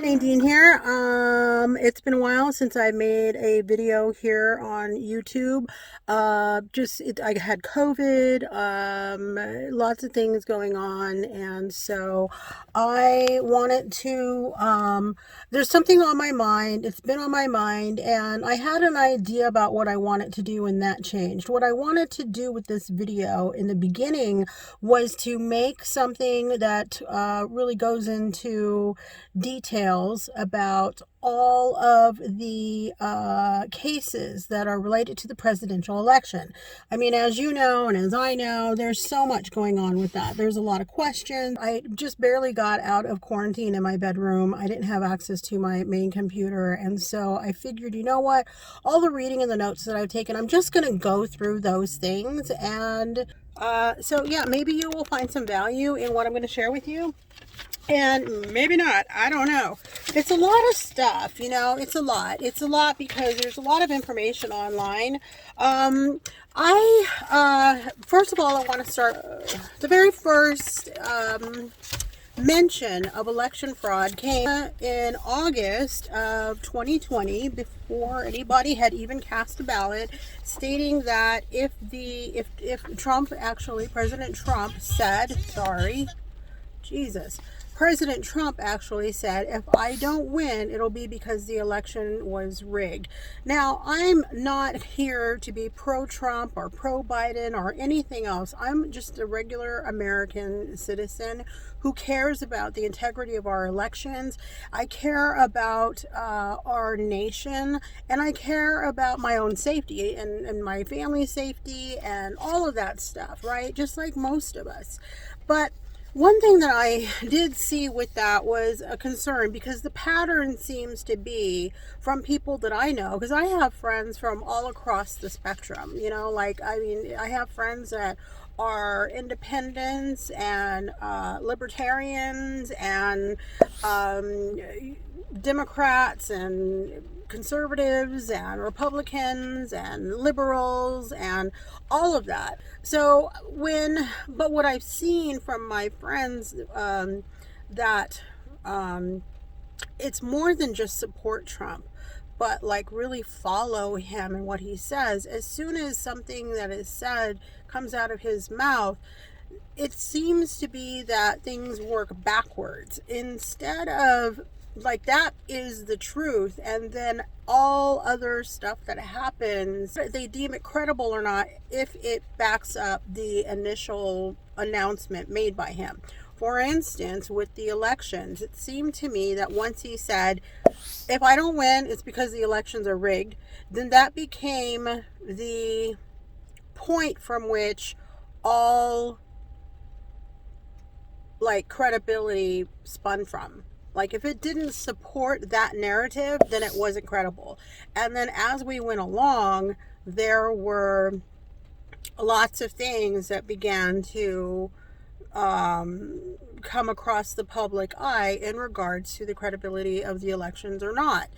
Nadine here. It's been a while since I made a video here on YouTube. I had COVID, lots of things going on, and so I wanted to. There's something on my mind. It's been on my mind, and I had an idea about what I wanted to do, and that changed. What I wanted to do with this video in the beginning was to make something that really goes into details about all of the cases that are related to the presidential election. I mean, as you know, and as I know, there's so much going on with that. There's a lot of questions. I just barely got out of quarantine in my bedroom. I didn't have access to my main computer. And so I figured, you know what? All the reading and the notes that I've taken, I'm just going to go through those things. And yeah, maybe you will find some value in what I'm going to share with you. And maybe not. I don't know. It's a lot of stuff, it's a lot. It's a lot because there's a lot of information online. First of all, I want to start the very first mention of election fraud came in August of 2020, before anybody had even cast a ballot, stating that if President Trump said, President Trump actually said, if I don't win, it'll be because the election was rigged. Now, I'm not here to be pro-Trump or pro-Biden or anything else. I'm just a regular American citizen who cares about the integrity of our elections. I care about our nation, and I care about my own safety and my family's safety and all of that stuff, right? Just like most of us. But one thing that I did see with that was a concern, because the pattern seems to be from people that I know, because I have friends from all across the spectrum, I have friends that are independents and libertarians and Democrats and conservatives and Republicans and liberals and all of that. But what I've seen from my friends, that it's more than just support Trump, but like really follow him and what he says. As soon as something that is said comes out of his mouth, it seems to be that things work backwards. Instead of like, that is the truth, and then all other stuff that happens, they deem it credible or not if it backs up the initial announcement made by him. For instance, with the elections, it seemed to me that once he said, if I don't win, it's because the elections are rigged, then that became the point from which all credibility spun from. Like, if it didn't support that narrative, then it wasn't credible. And then as we went along, there were lots of things that began to come across the public eye in regards to the credibility of the elections or not.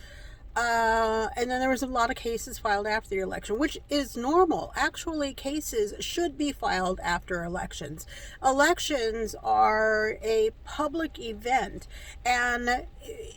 And then there was a lot of cases filed after the election, which is normal. Actually, cases should be filed after elections. Elections are a public event, and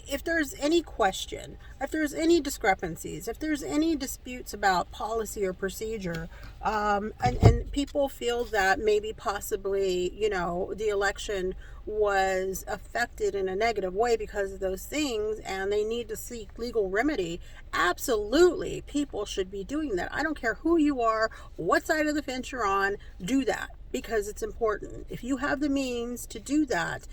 if there's any question, if there's any discrepancies, if there's any disputes about policy or procedure, and people feel that maybe possibly, the election was affected in a negative way because of those things, and they need to seek legal remedy, absolutely, people should be doing that. I don't care who you are, what side of the fence you're on, do that, because it's important. If you have the means to do that,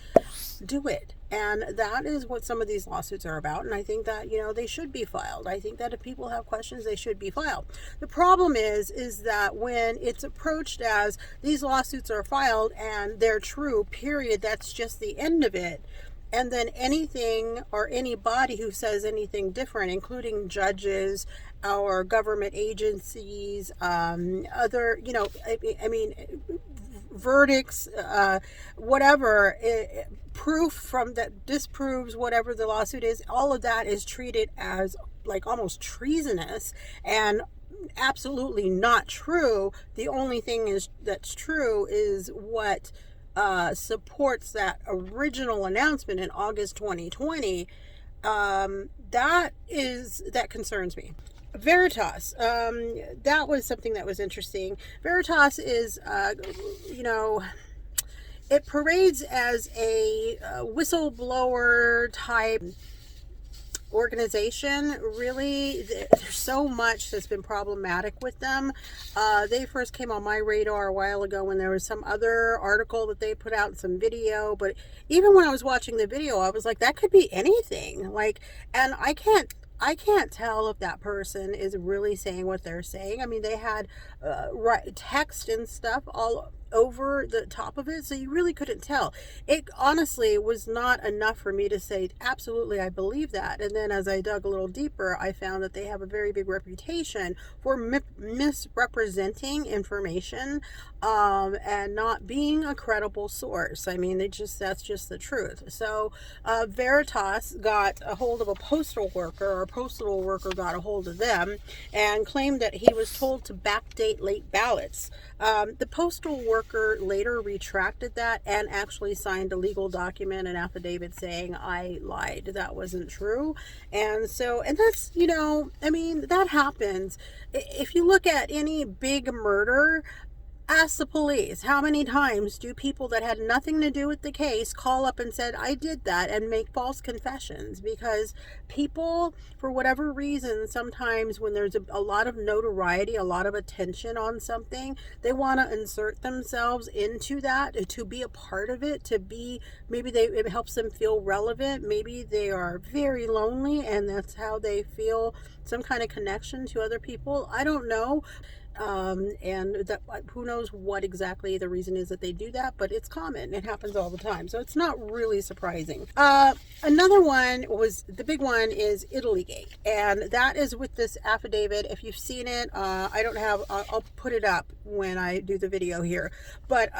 do it. And that is what some of these lawsuits are about. And I think that, they should be filed. I think that if people have questions, they should be filed. The problem is that when it's approached as these lawsuits are filed and they're true, period, that's just the end of it. And then anything or anybody who says anything different, including judges, our government agencies, other, verdicts, whatever, proof from that disproves whatever the lawsuit is, all of that is treated as almost treasonous and absolutely not true. The only thing that's true is what supports that original announcement in August 2020 That concerns me. Veritas, that was something that was interesting. Veritas is, you know, it parades as a whistleblower type organization. Really, there's so much that's been problematic with them. They first came on my radar a while ago when there was some other article that they put out, some video, but even when I was watching the video, I was like, that could be anything. Like, and I can't tell if that person is really saying what they're saying. I mean, they had text and stuff all over the top of it, so you really couldn't tell. It honestly was not enough for me to say, absolutely, I believe that. And then as I dug a little deeper, I found that they have a very big reputation for misrepresenting information, and not being a credible source. I mean, that's just the truth. So Veritas got a hold of a postal worker, or a postal worker got a hold of them and claimed that he was told to backdate late ballots. The postal worker later retracted that and actually signed a legal document, an affidavit saying, I lied, that wasn't true. And that's, I mean, that happens. If you look at any big murder, ask the police, how many times do people that had nothing to do with the case call up and said, I did that, and make false confessions? Because people, for whatever reason, sometimes when there's a lot of notoriety, a lot of attention on something, they want to insert themselves into that, to be a part of it, maybe it helps them feel relevant. Maybe they are very lonely and that's how they feel some kind of connection to other people. I don't know. And that, who knows what exactly the reason is that they do that, but it's common. It happens all the time, so it's not really surprising. Another one was, the big one is Itallygate, and that is with this affidavit. If you've seen it, I don't have, I'll put it up when I do the video here, but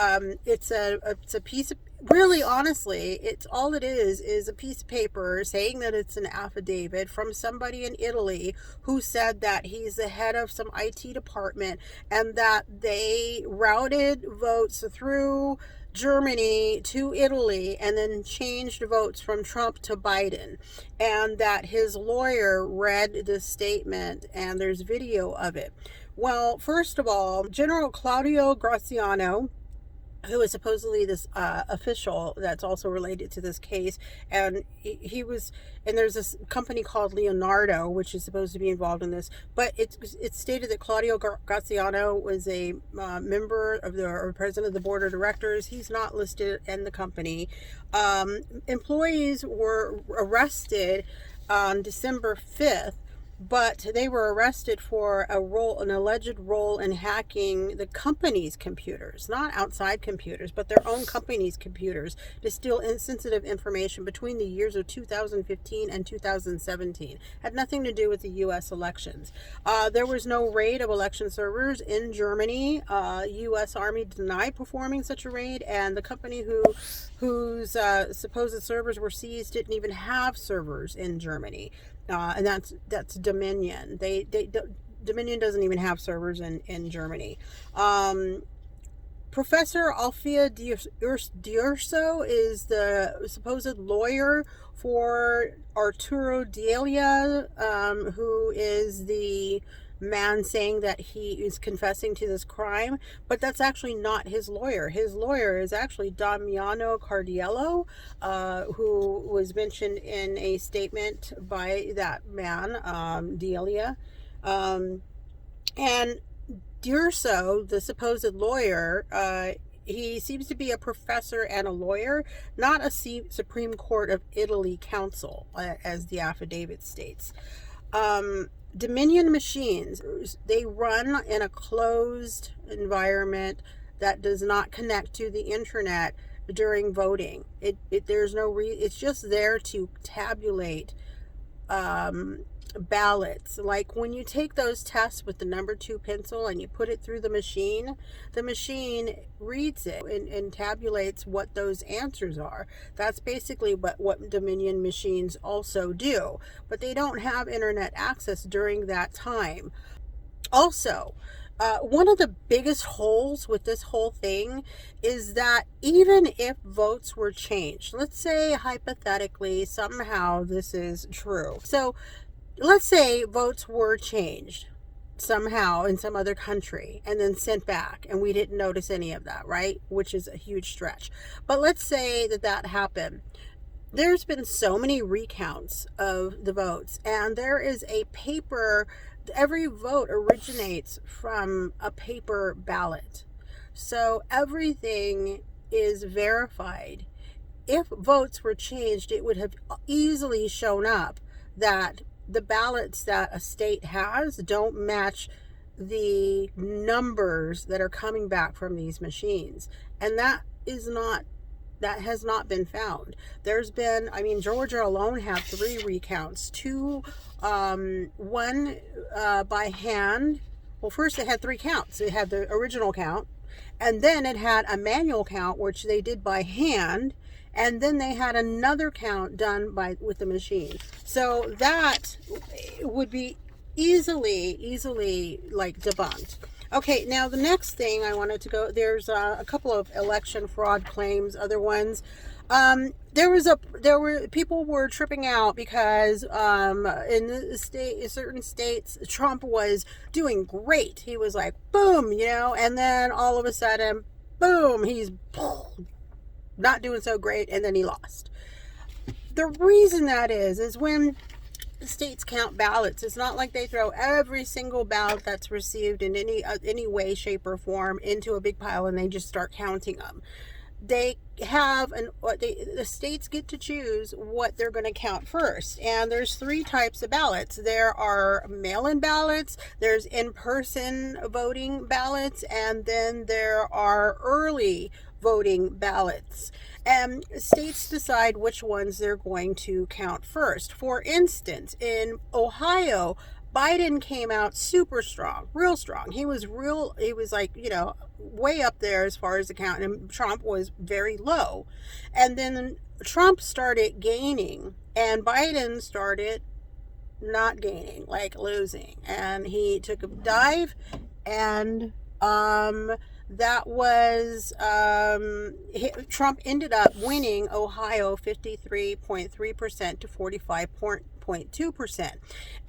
it's a piece of, really, honestly, it's all it is a piece of paper saying that it's an affidavit from somebody in Italy who said that he's the head of some IT department and that they routed votes through Germany to Italy and then changed votes from Trump to Biden, and that his lawyer read this statement and there's video of it. Well, first of all, General Claudio Graziano, who is supposedly this official that's also related to this case, and and there's this company called Leonardo, which is supposed to be involved in this, but it's stated that Claudio Graziano was a member of or president of the board of directors. He's not listed in the company. Employees were arrested on December 5th, but they were arrested for an alleged role in hacking the company's computers, not outside computers, but their own company's computers, to steal sensitive information between the years of 2015 and 2017. Had nothing to do with the U.S. elections. There was no raid of election servers in Germany. U.S. Army denied performing such a raid, and the company whose supposed servers were seized didn't even have servers in Germany. And that's Dominion. Dominion doesn't even have servers in Germany. Professor Alfia D'Urso is the supposed lawyer for Arturo Delia, who is the man saying that he is confessing to this crime, but that's actually not his lawyer. His lawyer is actually Damiano Cardiello, who was mentioned in a statement by that man, Delia. And D'Urso, the supposed lawyer, he seems to be a professor and a lawyer, not a Supreme Court of Italy counsel, as the affidavit states. Dominion machines, they run in a closed environment that does not connect to the internet during voting. There's no it's just there to tabulate ballots. Like when you take those tests with the number 2 pencil and you put it through the machine reads it and tabulates what those answers are. That's basically what Dominion machines also do, but they don't have internet access during that time. Also, one of the biggest holes with this whole thing is that even if votes were changed, let's say hypothetically somehow this is true. So let's say votes were changed somehow in some other country and then sent back, and we didn't notice any of that, right? Which is a huge stretch. But let's say that that happened. There's been so many recounts of the votes, and there is a paper. Every vote originates from a paper ballot. So everything is verified. If votes were changed, it would have easily shown up that the ballots that a state has don't match the numbers that are coming back from these machines. And that has not been found. There's been, I mean, Georgia alone had 3 recounts. One by hand. Well, first it had 3 counts. It had the original count, and then it had a manual count, which they did by hand, and then they had another count done with the machine. So that would be easily like debunked. Okay, now the next thing I wanted to go, there's a couple of election fraud claims, other ones. People were tripping out because in certain states, Trump was doing great. He was like, boom, and then all of a sudden, boom, he's not doing so great, and then he lost. The reason that is when states count ballots, it's not like they throw every single ballot that's received in any way, shape, or form into a big pile and they just start counting them. They have the states get to choose what they're going to count first, and there's 3 types of ballots. There are mail-in ballots, there's in-person voting ballots, and then there are early voting ballots. And states decide which ones they're going to count first. For instance, in Ohio, Biden came out super strong, real strong. He was like, way up there as far as the count, and Trump was very low. And then Trump started gaining, and Biden started not gaining, like losing. And he took a dive, and that was Trump ended up winning Ohio 53.3% to 45.2%,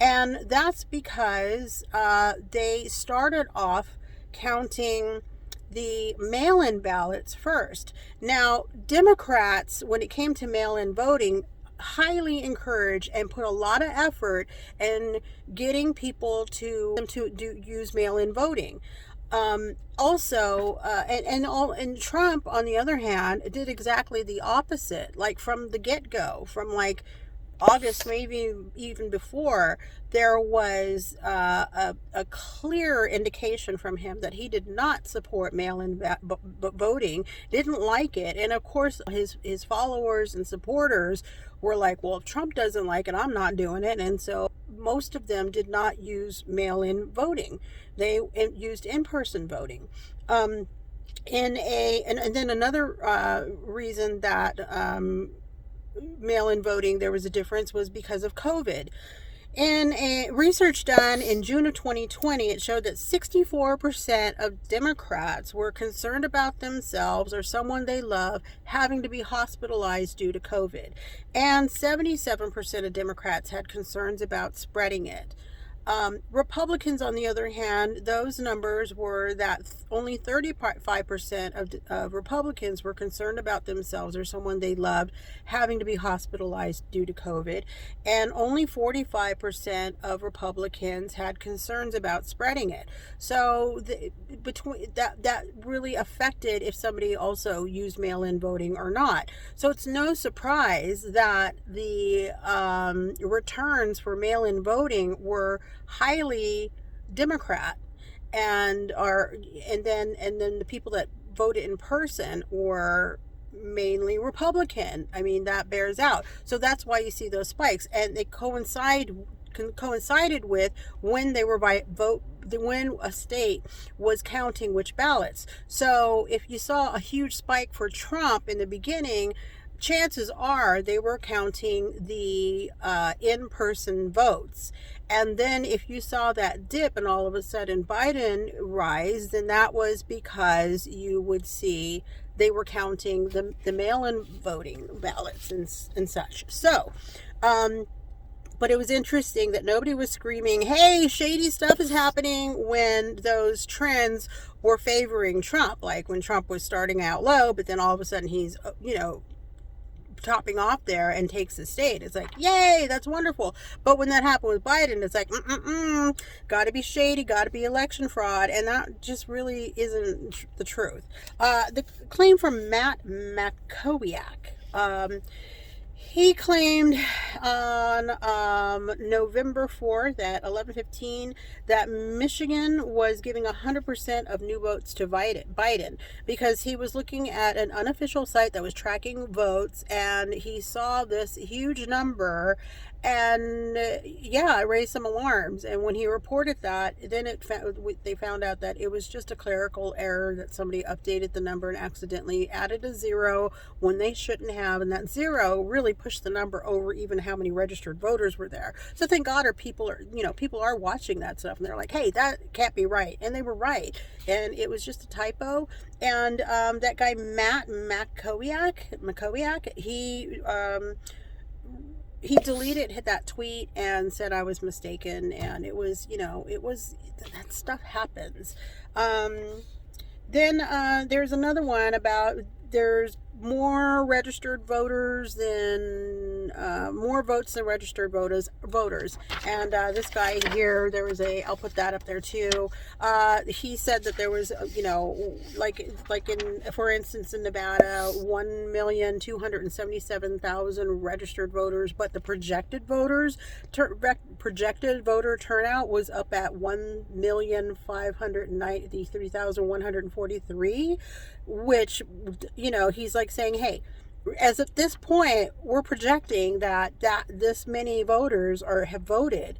and that's because they started off counting the mail-in ballots first. Now, Democrats, when it came to mail-in voting, highly encourage and put a lot of effort in getting people to use mail-in voting. And Trump, on the other hand, did exactly the opposite. Like from the get-go, from like August, maybe even before, there was a clear indication from him that he did not support mail-in voting, didn't like it. And of course, his followers and supporters were like, well, if Trump doesn't like it, I'm not doing it. And so most of them did not use mail-in voting. They used in-person voting. And then another reason that mail-in voting, there was a difference, was because of COVID. In a research done in June of 2020, it showed that 64% of Democrats were concerned about themselves or someone they love having to be hospitalized due to COVID. And 77% of Democrats had concerns about spreading it. Republicans, on the other hand, those numbers were that only 35% of Republicans were concerned about themselves or someone they loved having to be hospitalized due to COVID, and only 45% of Republicans had concerns about spreading it. So between that really affected if somebody also used mail-in voting or not. So it's no surprise that the returns for mail-in voting were highly Democrat, and then the people that voted in person were mainly Republican. I mean, that bears out. So that's why you see those spikes, and they coincided with when they were when a state was counting which ballots. So if you saw a huge spike for Trump in the beginning, chances are they were counting the in-person votes. And then if you saw that dip and all of a sudden Biden rise, then that was because you would see they were counting the mail-in voting ballots and such. So, but it was interesting that nobody was screaming, hey, shady stuff is happening, when those trends were favoring Trump. Like when Trump was starting out low, but then all of a sudden he's, topping off there and takes the state. It's like, yay, that's wonderful. But when that happened with Biden, it's like, gotta be shady, gotta be election fraud. And that just really isn't the truth. The claim from Matt Makowiak. He claimed on November 4th at 11:15 that Michigan was giving 100% of new votes to Biden because he was looking at an unofficial site that was tracking votes, and he saw this huge number, and it raised some alarms. And when he reported that, then they found out that it was just a clerical error, that somebody updated the number and accidentally added a zero when they shouldn't have, and that zero really pushed the number over even how many registered voters were there. So thank God people are watching that stuff, and they're like, hey, that can't be right. And they were right. And it was just a typo. And that guy, Matt Makowiak, he deleted that tweet and said I was mistaken, and it was that stuff happens. Then there's another one about there's more registered voters than more votes than registered voters. And this guy here, I'll put that up there too. He said that there was, for instance, in Nevada, 1,277,000 registered voters, but the projected voter turnout was up at 1,593,143, which, he's like saying, hey, as at this point, we're projecting that this many voters have voted,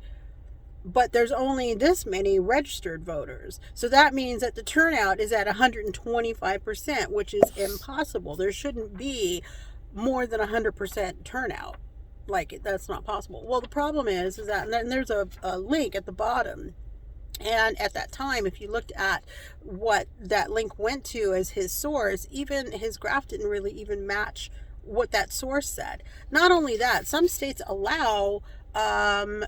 but there's only this many registered voters. So that means that the turnout is at 125%, which is impossible. There shouldn't be more than 100% turnout. Like, that's not possible. Well, the problem is that, and there's a link at the bottom. And at that time, if you looked at what that link went to as his source, even his graph didn't really even match what that source said. Not only that, some states allow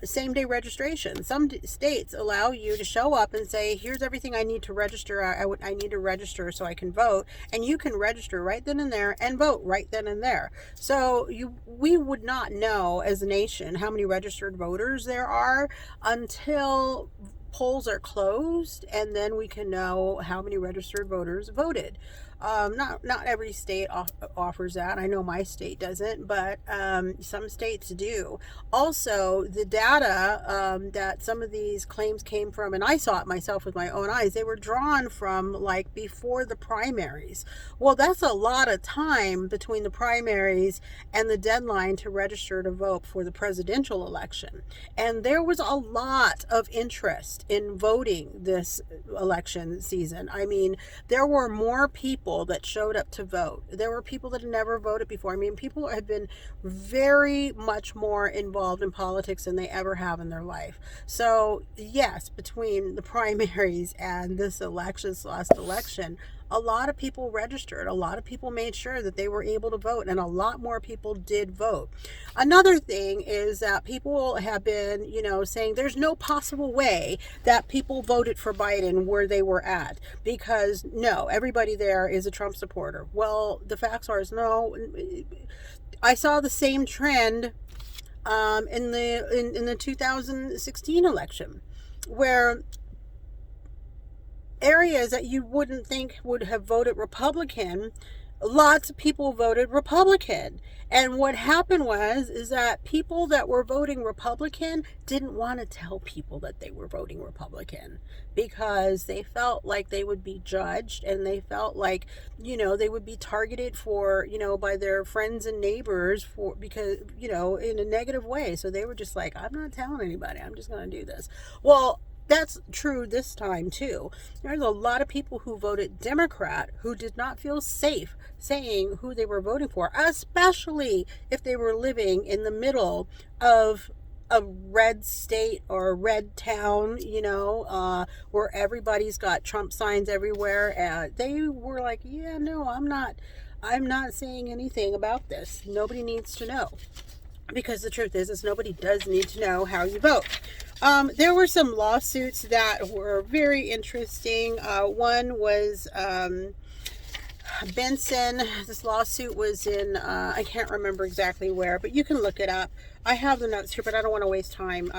same-day registration. Some states allow you to show up and say, here's everything I need to register. I need to register so I can vote. And you can register right then and there and vote right then and there. So we would not know as a nation how many registered voters there are until polls are closed, and then we can know how many registered voters voted. Not every state offers that. I know my state doesn't, but some states do. Also, the data that some of these claims came from, and I saw it myself with my own eyes, they were drawn from like before the primaries. Well, that's a lot of time between the primaries and the deadline to register to vote for the presidential election. And there was a lot of interest in voting this election season. I mean, there were more people that showed up to vote. There were people that had never voted before. I mean, people have been very much more involved in politics than they ever have in their life. So yes, between the primaries and this last election, a lot of people registered. A lot of people made sure that they were able to vote, and a lot more people did vote. Another thing is that people have been, saying there's no possible way that people voted for Biden where they were at, because no, everybody there is a Trump supporter. Well, the facts are no. I saw the same trend in the 2016 election, where areas that you wouldn't think would have voted Republican, lots of people voted Republican. And what happened is that people that were voting Republican didn't want to tell people that they were voting Republican, because they felt like they would be judged, and they felt like, they would be targeted for, by their friends and neighbors because, in a negative way. So they were just like, I'm not telling anybody, I'm just going to do this. Well, That's true this time too. There's a lot of people who voted Democrat who did not feel safe saying who they were voting for, especially if they were living in the middle of a red state or a red town, where everybody's got Trump signs everywhere. And they were like, yeah, no, I'm not saying anything about this. Nobody needs to know. Because the truth is nobody does need to know how you vote. There were some lawsuits that were very interesting. One was Benson. This lawsuit was in, I can't remember exactly where, but you can look it up. I have the notes here, but I don't want to waste time.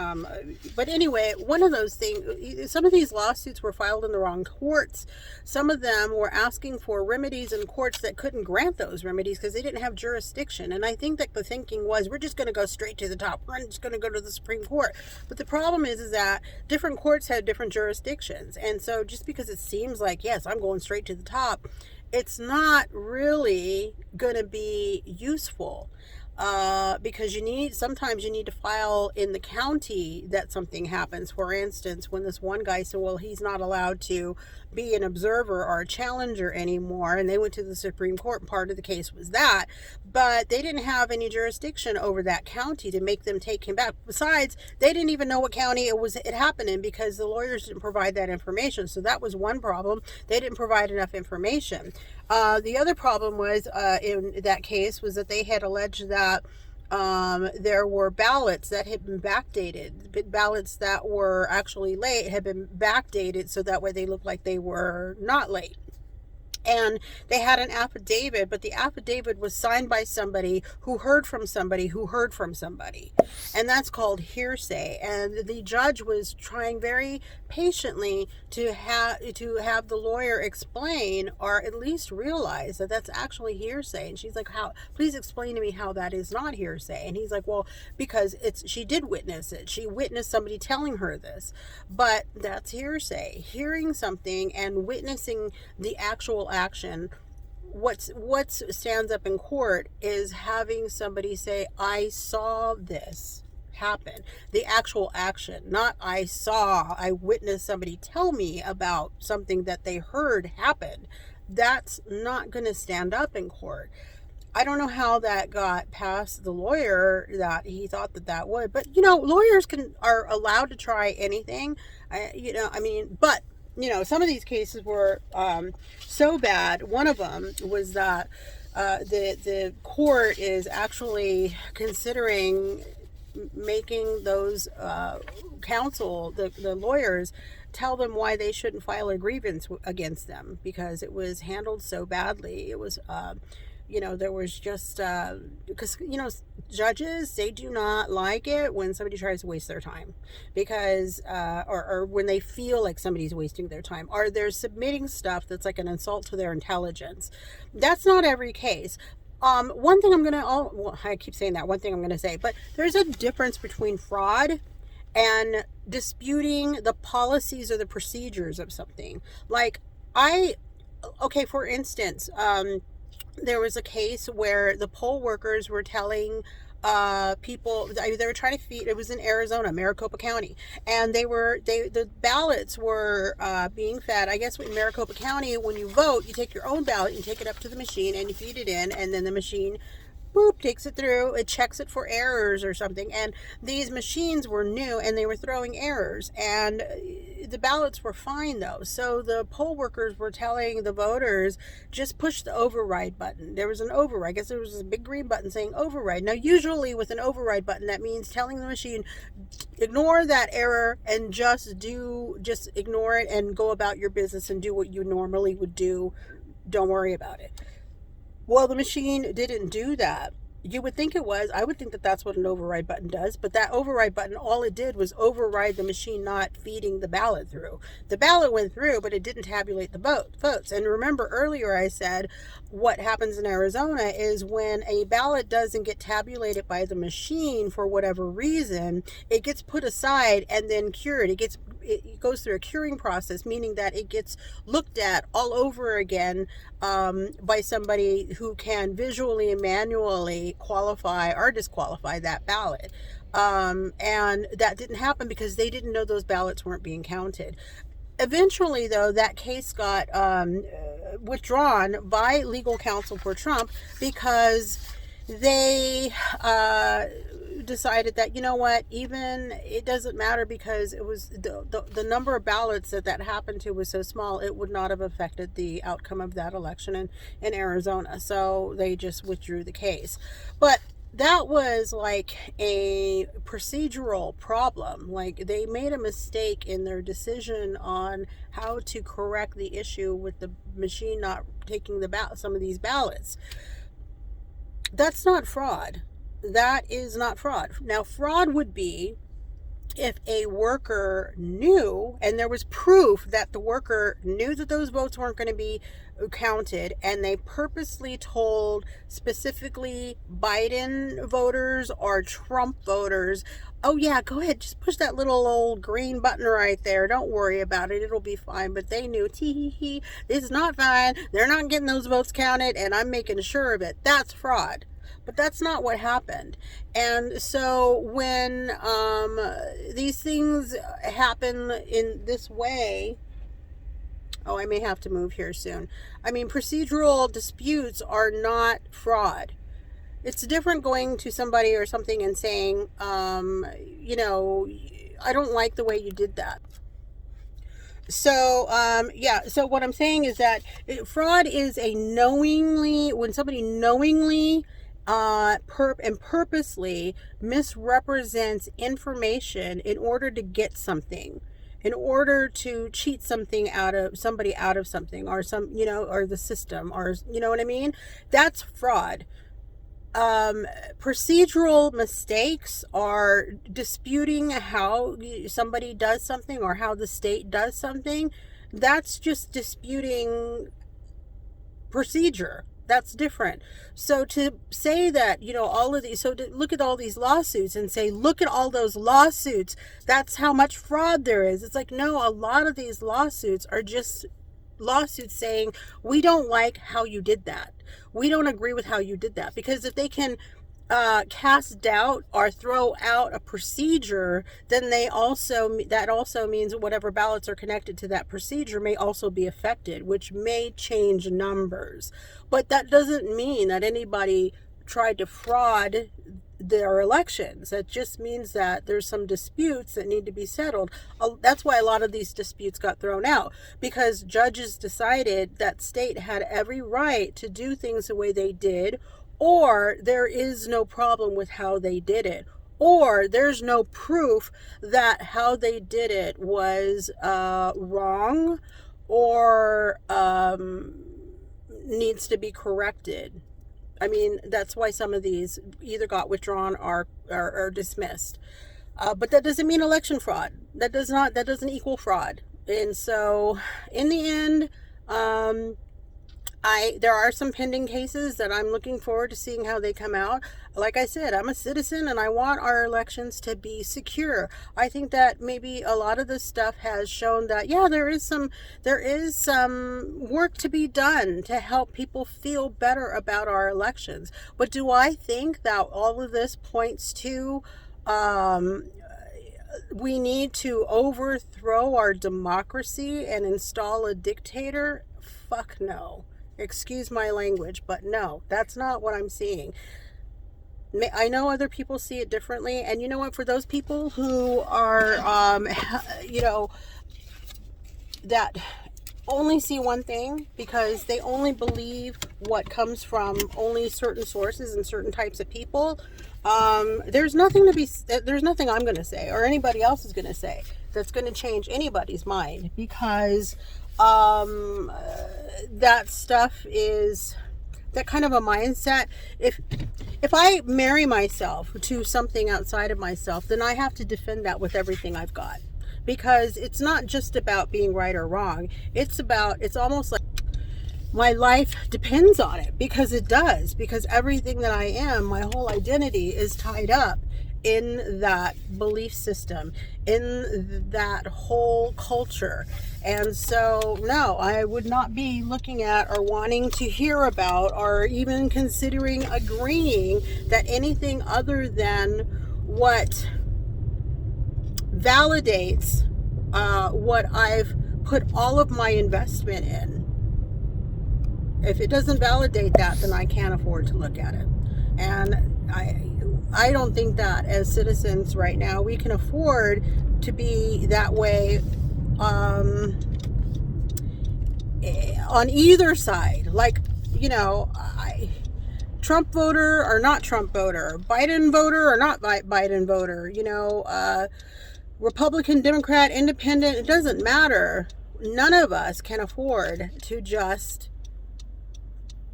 But anyway, one of those things, some of these lawsuits were filed in the wrong courts. Some of them were asking for remedies in courts that couldn't grant those remedies because they didn't have jurisdiction. And I think that the thinking was, we're just going to go straight to the top. We're just going to go to the Supreme Court. But the problem is that different courts had different jurisdictions. And so just because it seems like, yes, I'm going straight to the top, it's not really going to be useful. Because sometimes you need to file in the county that something happens. For instance, when this one guy said, well, he's not allowed to be an observer or a challenger anymore, and they went to the Supreme Court, and part of the case was that, but they didn't have any jurisdiction over that county to make them take him back. Besides, they didn't even know what county it happened in because the lawyers didn't provide that information. So that was one problem. They didn't provide enough information. The other problem was in that case was that they had alleged that there were ballots that had been backdated. Ballots that were actually late had been backdated so that way they looked like they were not late. And they had an affidavit, but the affidavit was signed by somebody who heard from somebody who heard from somebody. And that's called hearsay. And the judge was trying very patiently to have the lawyer explain or at least realize that that's actually hearsay. And she's like, how? Please explain to me how that is not hearsay. And he's like, well, because she did witness it. She witnessed somebody telling her this. But that's hearsay. Hearing something and witnessing the actual action. What stands up in court is having somebody say, I saw this happen. The actual action, not I witnessed somebody tell me about something that they heard happen. That's not going to stand up in court. I don't know how that got past the lawyer that he thought that would, but lawyers are allowed to try anything. But some of these cases were so bad. One of them was that the court is actually considering making those counsel, the lawyers, tell them why they shouldn't file a grievance against them because it was handled so badly. It was there was just because judges, they do not like it when somebody tries to waste their time because or when they feel like somebody's wasting their time or they're submitting stuff that's like an insult to their intelligence. That's not every case. One thing I keep saying that, one thing I'm going to say, but there's a difference between fraud and disputing the policies or the procedures of something. Like for instance, there was a case where the poll workers were telling people, they were trying to feed, it was in Arizona, Maricopa County, and the ballots were being fed. I guess in Maricopa County, when you vote, you take your own ballot, you take it up to the machine and you feed it in, and then the machine takes it through, it checks it for errors or something. And these machines were new and they were throwing errors, and the ballots were fine though. So the poll workers were telling the voters, just push the override button. There was an override. I guess there was a big green button saying override. Now usually with an override button, that means telling the machine, ignore that error and just ignore it and go about your business and do what you normally would do. Don't worry about it. Well, the machine didn't do that. You would think it was. I would think that that's what an override button does. But that override button, all it did was override the machine not feeding the ballot through. The ballot went through, but it didn't tabulate the votes. And remember earlier I said what happens in Arizona is when a ballot doesn't get tabulated by the machine for whatever reason, it gets put aside and then cured. It goes through a curing process, meaning that it gets looked at all over again by somebody who can visually and manually qualify or disqualify that ballot. And that didn't happen because they didn't know those ballots weren't being counted. Eventually, though, that case got withdrawn by legal counsel for Trump because they decided that, you know what, even it doesn't matter because it was the number of ballots that happened to was so small, it would not have affected the outcome of that election in Arizona. So they just withdrew the case. But that was like a procedural problem. Like, they made a mistake in their decision on how to correct the issue with the machine not taking some of these ballots. That's not fraud. That is not fraud. Now, fraud would be if a worker knew, and there was proof that the worker knew that those votes weren't going to be counted, and they purposely told specifically Biden voters or Trump voters, oh yeah, go ahead, just push that little old green button right there, don't worry about it, it'll be fine. But they knew, tee, this is not fine, they're not getting those votes counted, and I'm making sure of it. That's fraud. But that's not what happened. And so when these things happen in this way, oh, I may have to move here soon. I mean, procedural disputes are not fraud. It's different going to somebody or something and saying, you know, I don't like the way you did that. So, so what I'm saying is that fraud is a knowingly, when somebody knowingly and purposely misrepresents information in order to get something, in order to cheat something out of somebody, out of something, or or the system, or you know what I mean? That's fraud. Procedural mistakes are disputing how somebody does something or how the state does something. That's just disputing procedure. That's different. So to say that, all of these, so to look at all these lawsuits and say, look at all those lawsuits, that's how much fraud there is. It's like, no, a lot of these lawsuits are just lawsuits saying, we don't like how you did that. We don't agree with how you did that. Because if they can cast doubt or throw out a procedure, then that also means whatever ballots are connected to that procedure may also be affected, which may change numbers. But that doesn't mean that anybody tried to fraud their elections. That just means that there's some disputes that need to be settled. That's why a lot of these disputes got thrown out, because judges decided that state had every right to do things the way they did, or there is no problem with how they did it, or there's no proof that how they did it was wrong or needs to be corrected. I mean, that's why some of these either got withdrawn or dismissed. But that doesn't mean election fraud. That doesn't equal fraud. And so in the end, there are some pending cases that I'm looking forward to seeing how they come out. Like I said, I'm a citizen and I want our elections to be secure. I think that maybe a lot of this stuff has shown that, yeah, there is some work to be done to help people feel better about our elections. But do I think that all of this points to we need to overthrow our democracy and install a dictator? Fuck no. Excuse my language, but no, that's not what I'm seeing. I know other people see it differently, and you know what, for those people who are, that only see one thing because they only believe what comes from only certain sources and certain types of people, there's nothing I'm going to say or anybody else is going to say that's going to change anybody's mind, because that stuff is that kind of a mindset. If I marry myself to something outside of myself, then I have to defend that with everything I've got, because it's not just about being right or wrong. It's almost like my life depends on it, because it does, because everything that I am, my whole identity is tied up in that belief system, in that whole culture. And so, no, I would not be looking at or wanting to hear about or even considering agreeing that anything other than what validates what I've put all of my investment in. If it doesn't validate that, then I can't afford to look at it. And I don't think that as citizens right now we can afford to be that way on either side. Like, Trump voter or not Trump voter, Biden voter or not Biden voter, Republican, Democrat, Independent, it doesn't matter. None of us can afford to just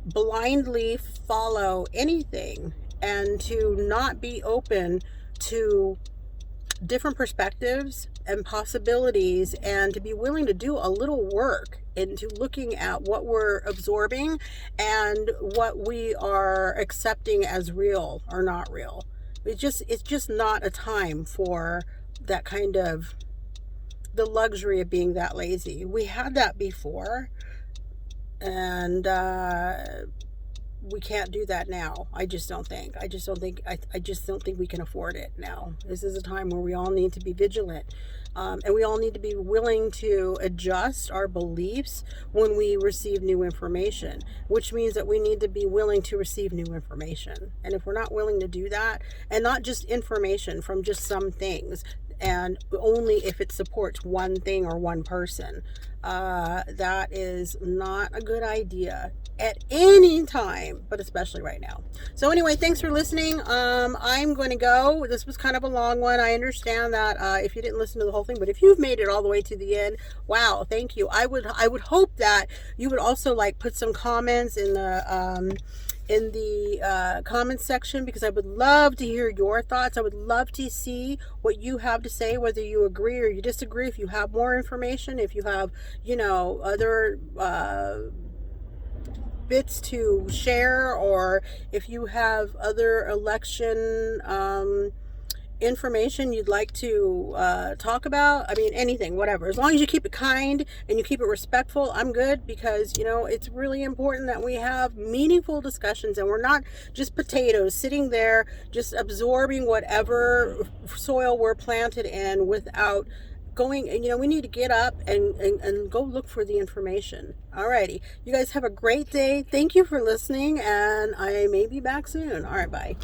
blindly follow anything and to not be open to different perspectives and possibilities, and to be willing to do a little work into looking at what we're absorbing and what we are accepting as real or not real. It's just not a time for that kind of the luxury of being that lazy. We had that before, and we can't do that now. I just don't think we can afford it now. This is a time where we all need to be vigilant, and we all need to be willing to adjust our beliefs when we receive new information, which means that we need to be willing to receive new information. And if we're not willing to do that, and not just information from just some things, and only if it supports one thing or one person, that is not a good idea at any time, but especially right now. So anyway, thanks for listening. I'm going to go. This was kind of a long one. I understand that if you didn't listen to the whole thing, but if you've made it all the way to the end, wow, thank you. I would hope that you would also put some comments in the comments section, because I would love to hear your thoughts. I would love to see what you have to say, whether you agree or you disagree, if you have more information, if you have, other bits to share, or if you have other election information you'd like to talk about. I mean, anything, whatever. As long as you keep it kind and you keep it respectful, I'm good, because, it's really important that we have meaningful discussions and we're not just potatoes sitting there just absorbing whatever soil we're planted in without going. We need to get up and go look for the information. Alrighty. You guys have a great day. Thank you for listening, and I may be back soon. All right, bye.